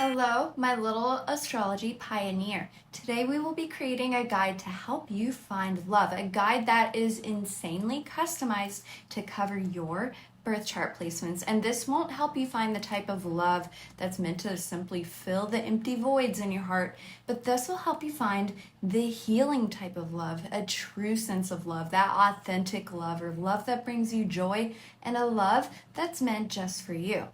Hello, my little astrology pioneer. Today we will be creating a guide to help you find love, a guide that is insanely customized to cover your birth chart placements. And this won't help you find the type of love that's meant to simply fill the empty voids in your heart, but this will help you find the healing type of love, a true sense of love, that authentic love, or love that brings you joy, and a love that's meant just for you.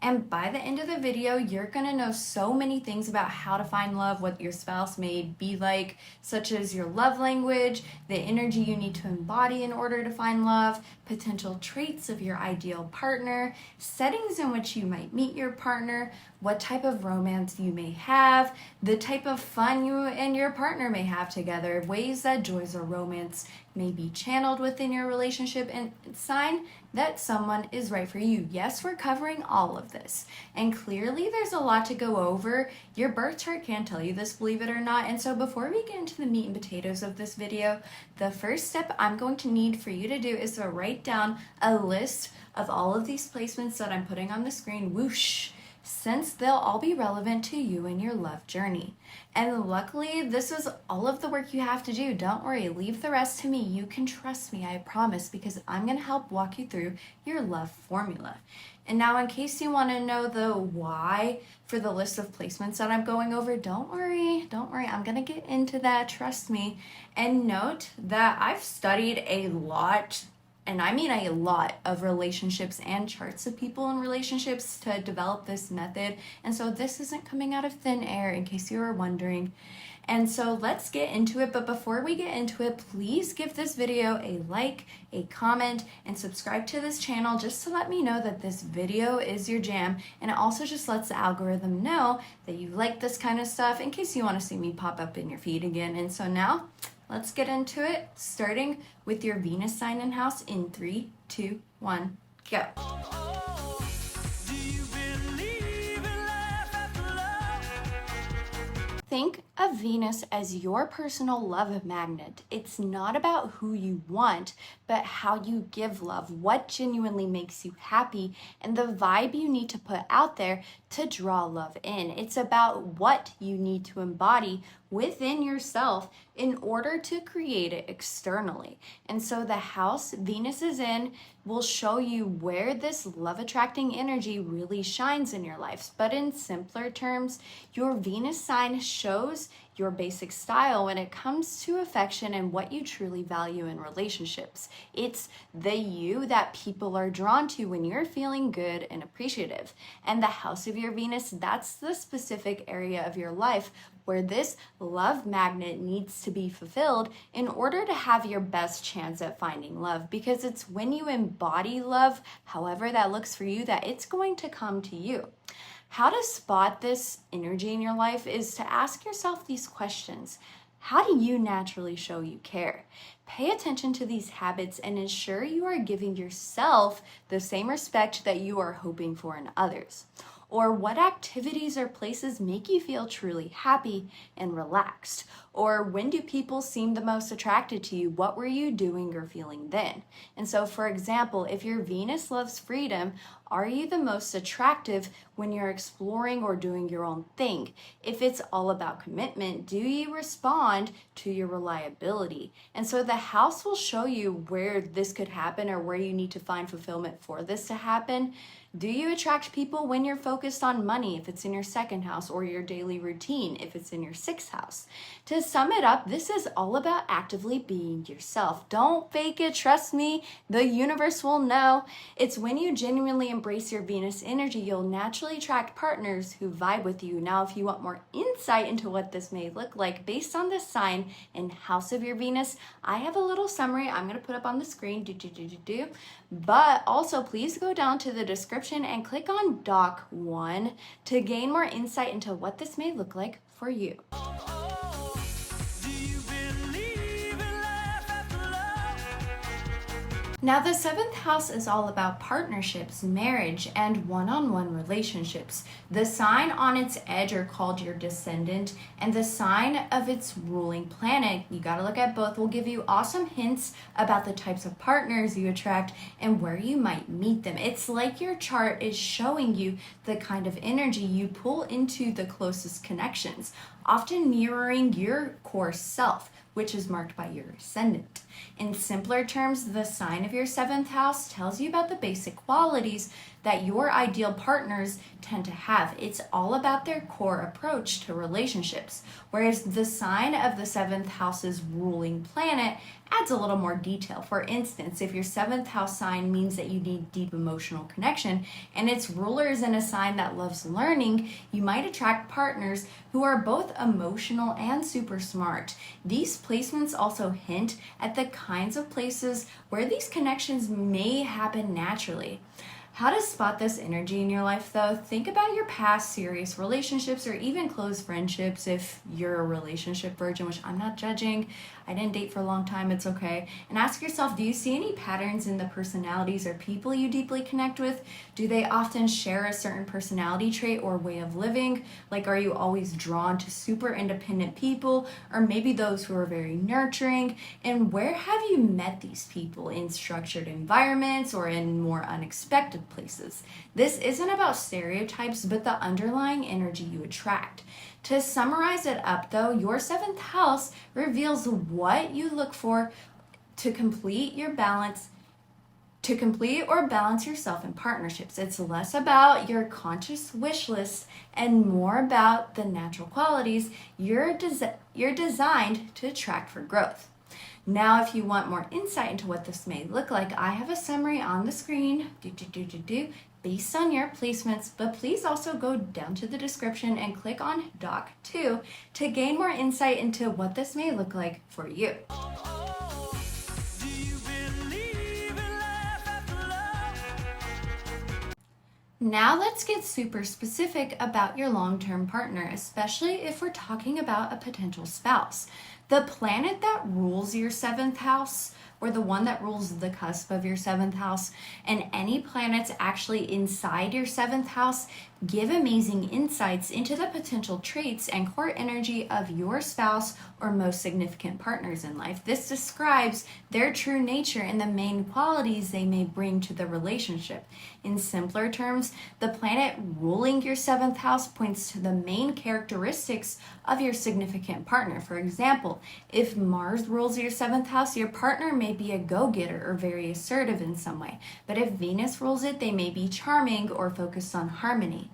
And by the end of the video, you're gonna know so many things about how to find love, what your spouse may be like, such as your love language, the energy you need to embody in order to find love, potential traits of your ideal partner, settings in which you might meet your partner, what type of romance you may have, the type of fun you and your partner may have together, ways that joys or romance may be channeled within your relationship, and sign that someone is right for you. Yes, we're covering all of this. And clearly there's a lot to go over. Your birth chart can tell you this, believe it or not. And so before we get into the meat and potatoes of this video, the first step I'm going to need for you to do is to write down a list of all of these placements that I'm putting on the screen, whoosh, since they'll all be relevant to you and your love journey. And luckily, this is all of the work you have to do. Don't worry, leave the rest to me. You can trust me, I promise, because I'm gonna help walk you through your love formula. And now, in case you wanna know the why for the list of placements that I'm going over, don't worry, I'm gonna get into that, trust me. And note that I've studied a lot, and I mean a lot, of relationships and charts of people in relationships to develop this method. And so this isn't coming out of thin air, in case you were wondering. And so let's get into it. But before we get into it, please give this video a like, a comment, and subscribe to this channel just to let me know that this video is your jam. And it also just lets the algorithm know that you like this kind of stuff, in case you want to see me pop up in your feed again. And so now, let's get into it, starting with your Venus sign and house in 3, 2, 1, go. Think of Venus as your personal love magnet. It's not about who you want, but how you give love, what genuinely makes you happy, and the vibe you need to put out there to draw love in. It's about what you need to embody within yourself in order to create it externally. And so the house Venus is in will show you where this love attracting energy really shines in your life. But in simpler terms, your Venus sign shows your basic style when it comes to affection and what you truly value in relationships. It's the you that people are drawn to when you're feeling good and appreciative. And the house of your Venus, that's the specific area of your life where this love magnet needs to be fulfilled in order to have your best chance at finding love. Because it's when you embody love, however that looks for you, that it's going to come to you. How to spot this energy in your life is to ask yourself these questions. How do you naturally show you care? Pay attention to these habits and ensure you are giving yourself the same respect that you are hoping for in others. Or what activities or places make you feel truly happy and relaxed? Or when do people seem the most attracted to you? What were you doing or feeling then? And so, for example, if your Venus loves freedom, are you the most attractive when you're exploring or doing your own thing? If it's all about commitment, do you respond to your reliability? And so the house will show you where this could happen or where you need to find fulfillment for this to happen. Do you attract people when you're focused on money, if it's in your second house, or your daily routine, if it's in your sixth house? To sum it up, this is all about actively being yourself. Don't fake it, trust me, the universe will know. It's when you genuinely embrace your Venus energy, you'll naturally attract partners who vibe with you. Now, if you want more insight into what this may look like based on the sign and house of your Venus, I have a little summary I'm going to put up on the screen. But also, please go down to the description and click on Doc 1 to gain more insight into what this may look like for you. Now, the seventh house is all about partnerships, marriage, and one on one relationships. The sign on its edge are called your descendant, and the sign of its ruling planet, you got to look at both, will give you awesome hints about the types of partners you attract and where you might meet them. It's like your chart is showing you the kind of energy you pull into the closest connections, often mirroring your core self, which is marked by your ascendant. In simpler terms, the sign of your seventh house tells you about the basic qualities that your ideal partners tend to have. It's all about their core approach to relationships, whereas the sign of the seventh house's ruling planet adds a little more detail. For instance, if your seventh house sign means that you need deep emotional connection and its ruler is in a sign that loves learning, you might attract partners who are both emotional and super smart. These placements also hint at the kinds of places where these connections may happen naturally. How to spot this energy in your life, though? Think about your past serious relationships or even close friendships if you're a relationship virgin, which I'm not judging. I didn't date for a long time, it's okay. And ask yourself, do you see any patterns in the personalities or people you deeply connect with? Do they often share a certain personality trait or way of living? Like, are you always drawn to super independent people or maybe those who are very nurturing? And where have you met these people? In structured environments or in more unexpected places? This isn't about stereotypes, but the underlying energy you attract. To summarize it up, though, your seventh house reveals what you look for to complete or balance yourself in partnerships. It's less about your conscious wish list and more about the natural qualities you're designed to attract for growth. Now, if you want more insight into what this may look like, I have a summary on the screen based on your placements, but please also go down to the description and click on Doc 2 to gain more insight into what this may look like for you. Now let's get super specific about your long-term partner, especially if we're talking about a potential spouse. The planet that rules your seventh house, or the one that rules the cusp of your seventh house, and any planets actually inside your seventh house give amazing insights into the potential traits and core energy of your spouse or most significant partners in life. This describes their true nature and the main qualities they may bring to the relationship. In simpler terms, the planet ruling your seventh house points to the main characteristics of your significant partner. For example, if Mars rules your seventh house, your partner may be a go-getter or very assertive in some way. But if Venus rules it, they may be charming or focused on harmony.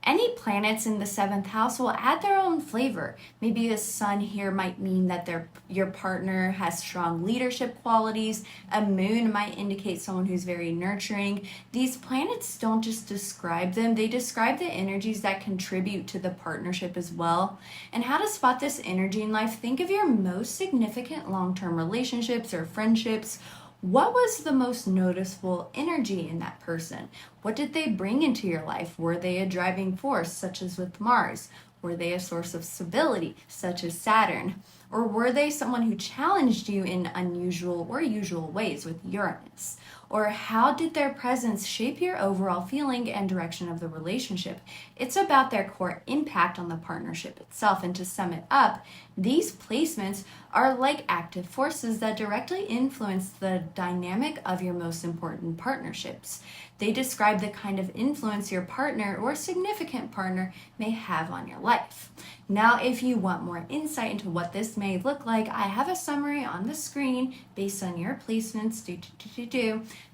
Any planets in the seventh house will add their own flavor. Maybe the sun here might mean that your partner has strong leadership qualities. A moon might indicate someone who's very nurturing. These planets don't just describe them, they describe the energies that contribute to the partnership as well. And how to spot this energy in life, think of your most significant long-term relationships or friendships. What was the most noticeable energy in that person? What did they bring into your life? Were they a driving force, such as with Mars? Were they a source of stability, such as Saturn? Or were they someone who challenged you in unusual or usual ways with Uranus? Or how did their presence shape your overall feeling and direction of the relationship? It's about their core impact on the partnership itself. And to sum it up, these placements are like active forces that directly influence the dynamic of your most important partnerships. They describe the kind of influence your partner or significant partner may have on your life. Now, if you want more insight into what this may look like, I have a summary on the screen based on your placements.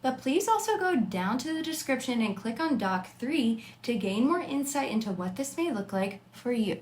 But please also go down to the description and click on Doc 3 to gain more insight into what this may look like for you.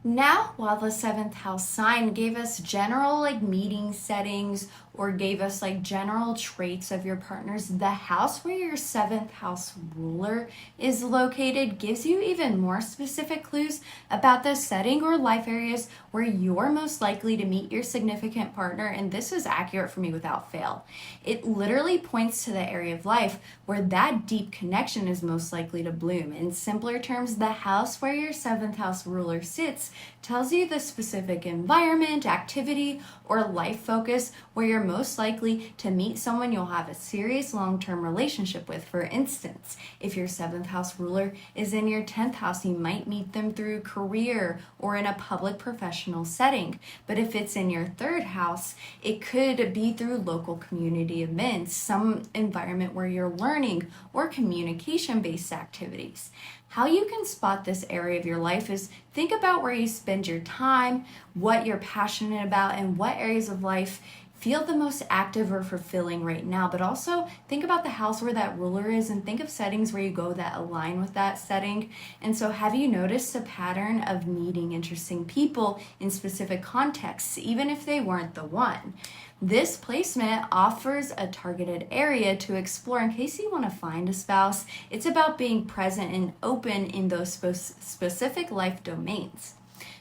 Now, while the seventh house sign gave us general meeting settings or gave us like general traits of your partners, the house where your seventh house ruler is located gives you even more specific clues about the setting or life areas where you're most likely to meet your significant partner. And this is accurate for me without fail. It literally points to the area of life where that deep connection is most likely to bloom. In simpler terms, the house where your seventh house ruler sits tells you the specific environment, activity, or life focus where you're most likely to meet someone you'll have a serious long-term relationship with. For instance, if your seventh house ruler is in your 10th house, you might meet them through career or in a public professional setting. But if it's in your third house, it could be through local community events, some environment where you're learning, or communication-based activities. How you can spot this area of your life is think about where you spend your time, what you're passionate about, and what areas of life feel the most active or fulfilling right now. But also think about the house where that ruler is and think of settings where you go that align with that setting. And so have you noticed a pattern of meeting interesting people in specific contexts, even if they weren't the one? This placement offers a targeted area to explore in case you want to find a spouse. It's about being present and open in those specific life domains.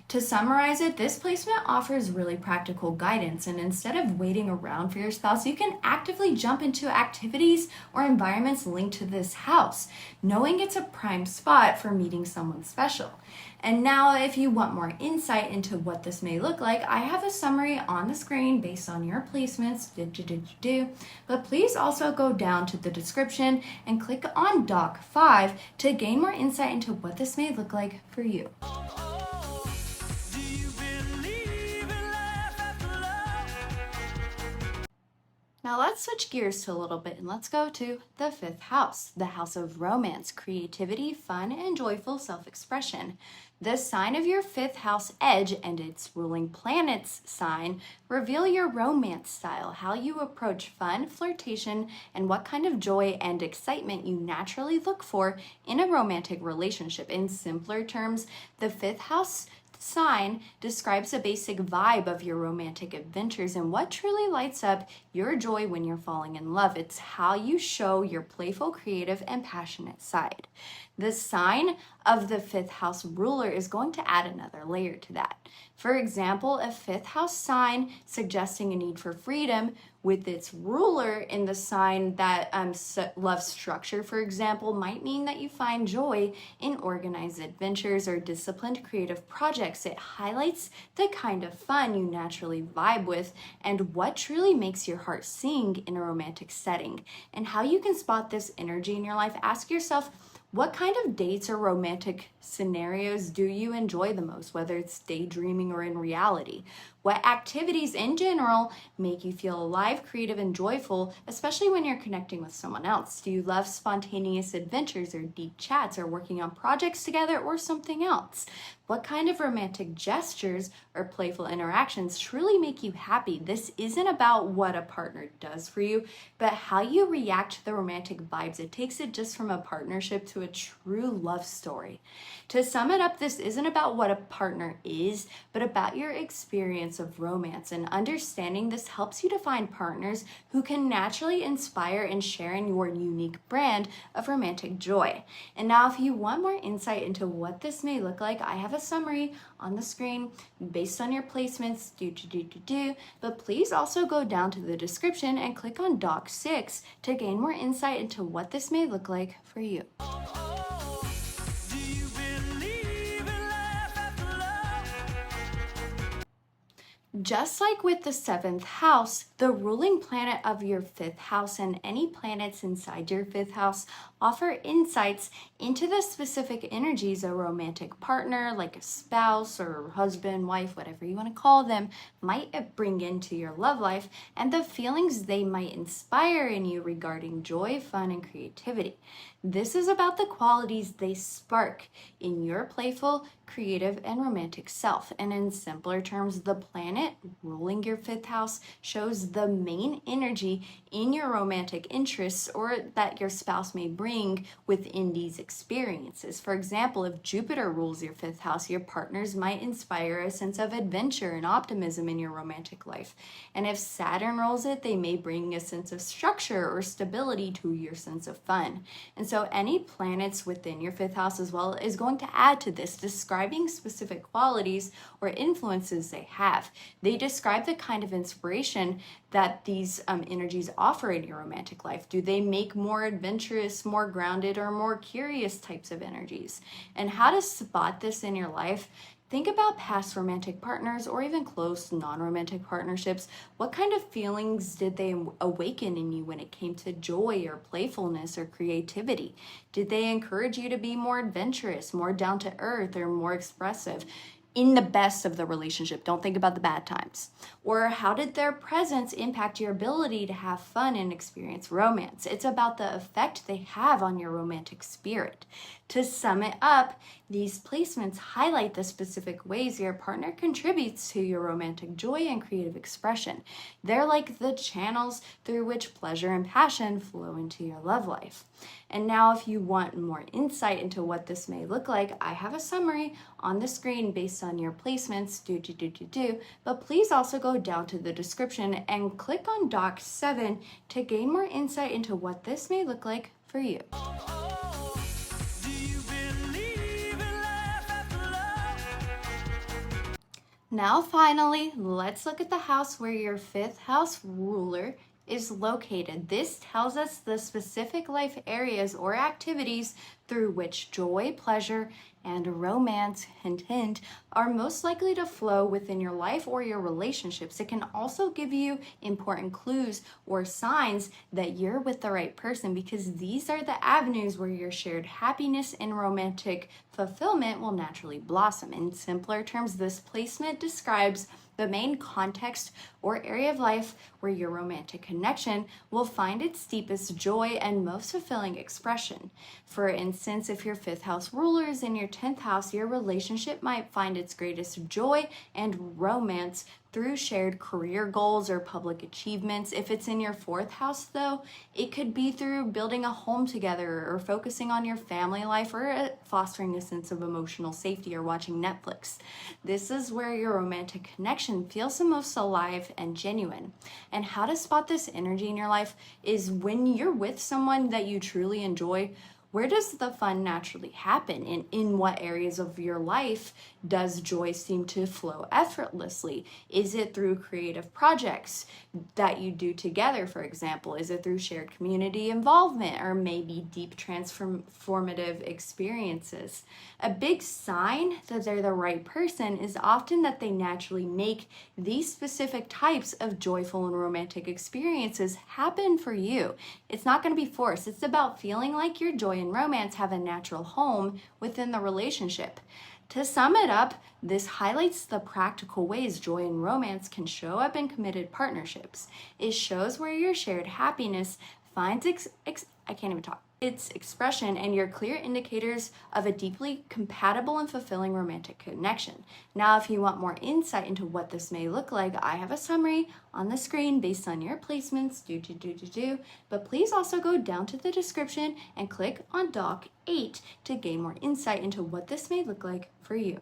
To summarize it, this placement offers really practical guidance, and instead of waiting around for your spouse, you can actively jump into activities or environments linked to this house, knowing it's a prime spot for meeting someone special. And now, if you want more insight into what this may look like, I have a summary on the screen based on your placements, but please also go down to the description and click on Doc 5 to gain more insight into what this may look like for you. Now let's switch gears to a little bit and let's go to the fifth house, the house of romance, creativity, fun, and joyful self-expression. The sign of your fifth house edge and its ruling planet's sign reveal your romance style, how you approach fun, flirtation, and what kind of joy and excitement you naturally look for in a romantic relationship. In simpler terms, the fifth house sign describes a basic vibe of your romantic adventures and what truly lights up your joy when you're falling in love. It's how you show your playful, creative, and passionate side. The sign of the fifth house ruler is going to add another layer to that. For example, a fifth house sign suggesting a need for freedom with its ruler in the sign that loves structure, for example, might mean that you find joy in organized adventures or disciplined creative projects. It highlights the kind of fun you naturally vibe with and what truly makes your heart sing in a romantic setting. And how you can spot this energy in your life, ask yourself, what kind of dates or romantic scenarios do you enjoy the most, whether it's daydreaming or in reality? What activities in general make you feel alive, creative, and joyful, especially when you're connecting with someone else? Do you love spontaneous adventures or deep chats or working on projects together or something else? What kind of romantic gestures or playful interactions truly make you happy? This isn't about what a partner does for you, but how you react to the romantic vibes. It takes it just from a partnership to a true love story. To sum it up, this isn't about what a partner is, but about your experience of romance. And understanding this helps you to find partners who can naturally inspire and share in your unique brand of romantic joy. And now, if you want more insight into what this may look like, I have a summary on the screen based on your placements, but please also go down to the description and click on Doc 6 to gain more insight into what this may look like for you. Just like with the seventh house, the ruling planet of your fifth house and any planets inside your fifth house offer insights into the specific energies a romantic partner, like a spouse or husband, wife, whatever you want to call them, might bring into your love life and the feelings they might inspire in you regarding joy, fun, and creativity. This is about the qualities they spark in your playful, creative, and romantic self. And in simpler terms, the planet planet ruling your fifth house shows the main energy in your romantic interests or that your spouse may bring within these experiences. For example, if Jupiter rules your fifth house, your partners might inspire a sense of adventure and optimism in your romantic life. And if Saturn rules it, they may bring a sense of structure or stability to your sense of fun. And so any planets within your fifth house as well is going to add to this, describing specific qualities or influences they have. They describe the kind of inspiration that these energies offer in your romantic life. Do they make more adventurous, more grounded, or more curious types of energies? And how to spot this in your life? Think about past romantic partners or even close non-romantic partnerships. What kind of feelings did they awaken in you when it came to joy or playfulness or creativity? Did they encourage you to be more adventurous, more down to earth, or more expressive? In the best of the relationship, don't think about the bad times. Or how did their presence impact your ability to have fun and experience romance? It's about the effect they have on your romantic spirit. To sum it up, these placements highlight the specific ways your partner contributes to your romantic joy and creative expression. They're like the channels through which pleasure and passion flow into your love life. And now, if you want more insight into what this may look like, I have a summary on the screen based on your placements, but please also go down to the description and click on Doc 7 to gain more insight into what this may look like for you. Now, finally, let's look at the house where your fifth house ruler is located. This tells us the specific life areas or activities through which joy, pleasure, and romance, hint, hint, are most likely to flow within your life or your relationships. It can also give you important clues or signs that you're with the right person, because these are the avenues where your shared happiness and romantic fulfillment will naturally blossom. In simpler terms, this placement describes the main context or area of life where your romantic connection will find its deepest joy and most fulfilling expression. For instance, if your fifth house ruler is in your 10th house, your relationship might find its greatest joy and romance through shared career goals or public achievements. If it's in your 4th house, though, it could be through building a home together or focusing on your family life or fostering a sense of emotional safety or watching Netflix. This is where your romantic connection feels the most alive and genuine. And how to spot this energy in your life is when you're with someone that you truly enjoy. Where does the fun naturally happen? And in what areas of your life does joy seem to flow effortlessly? Is it through creative projects that you do together, for example? Is it through shared community involvement or maybe deep transformative experiences? A big sign that they're the right person is often that they naturally make these specific types of joyful and romantic experiences happen for you. It's not going to be forced. It's about feeling like your joy and romance have a natural home within the relationship. To sum it up, this highlights the practical ways joy and romance can show up in committed partnerships. It shows where your shared happiness finds its expression and your clear indicators of a deeply compatible and fulfilling romantic connection. Now, if you want more insight into what this may look like, I have a summary on the screen based on your placements, but please also go down to the description and click on Doc 8 to gain more insight into what this may look like for you.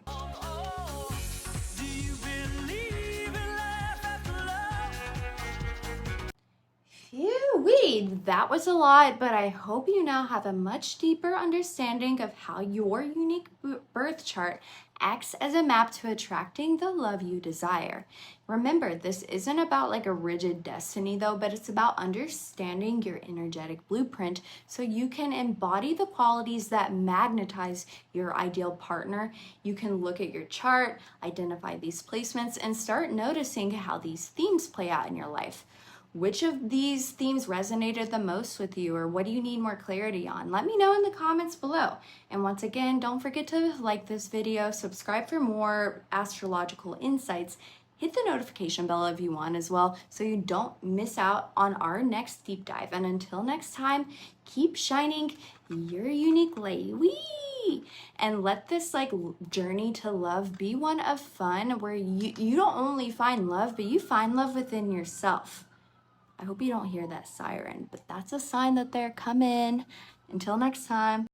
Phew-wee, that was a lot, but I hope you now have a much deeper understanding of how your unique birth chart acts as a map to attracting the love you desire. Remember, this isn't about like a rigid destiny though, but it's about understanding your energetic blueprint so you can embody the qualities that magnetize your ideal partner. You can look at your chart, identify these placements, and start noticing how these themes play out in your life. Which of these themes resonated the most with you, or what do you need more clarity on? Let me know in the comments below. And once again, don't forget to like this video, subscribe for more astrological insights, Hit the notification bell if you want as well, so you don't miss out on our next deep dive. And until next time, keep shining your unique light. Wee! And let this journey to love be one of fun, where you don't only find love, but you find love within yourself. I hope you don't hear that siren, but that's a sign that they're coming. Until next time.